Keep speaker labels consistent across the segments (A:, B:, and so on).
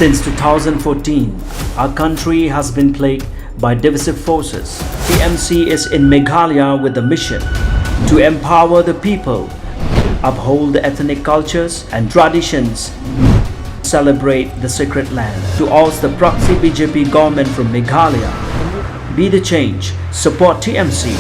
A: Since 2014, our country has been plagued by divisive forces. TMC is in Meghalaya with the mission to empower the people, uphold the ethnic cultures and traditions, celebrate the sacred land. To oust the proxy BJP government from Meghalaya, be the change, support TMC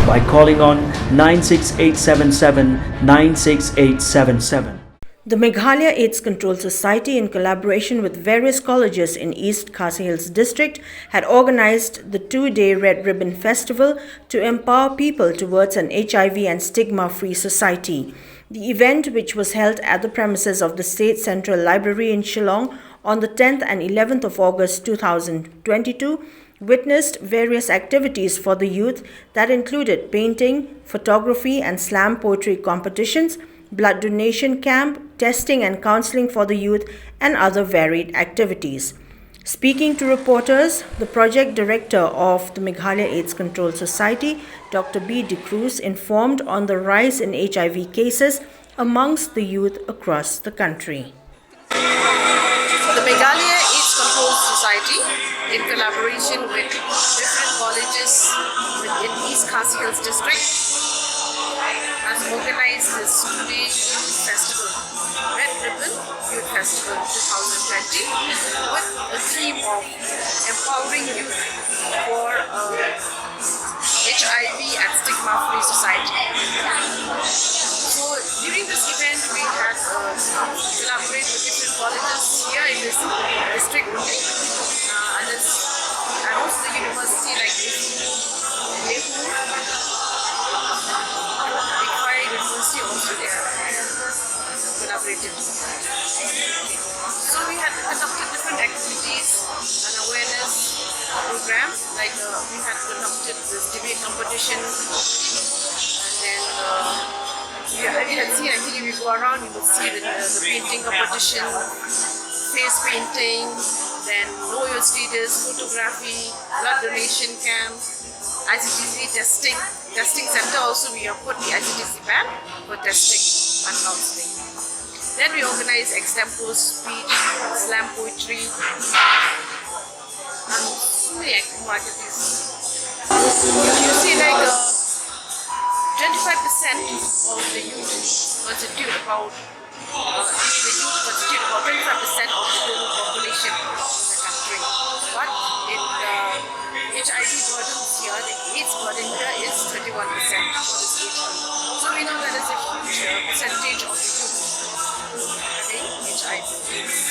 A: by calling on 96877 96877.
B: The Meghalaya AIDS Control Society, in collaboration with various colleges in East Khasi Hills district, had organized the two-day Red Ribbon Festival to empower people towards an HIV and stigma-free society. The event, which was held at the premises of the State Central Library in Shillong on the 10th and 11th of August 2022, witnessed various activities for the youth that included painting, photography and slam poetry competitions, blood donation camp, testing and counseling for the youth, and other varied activities. Speaking to reporters, the project director of the Meghalaya AIDS Control Society, Dr. B. De Cruz, informed on the rise in HIV cases amongst the youth across the country.
C: The Meghalaya AIDS Control Society, in collaboration with different colleges within East Khasi Hills district, has organized this two-day youth festival, Red Ribbon Youth Festival 2020, with a theme of empowering youth for HIV and stigma-free society. So during this event, we had collaborated with different colleges here in this district, and also the university like University also they are collaborated. So we had conducted different activities and awareness programs, like we had conducted this debate competition, and then we had seen, I think if you go around you will see the painting competition, face painting, then know your status, photography, blood donation camp, ICTC testing center also. We have put the ICTC ban for testing and counseling. Then we organize extempo speech, slam poetry, and so many activities. You see, like 25% of the youth constitute about 25% of the total population in the country. But in HIV burdens here, the AIDS burden here is 31% for this age group. So we know that is a huge percentage of the youth having HIV.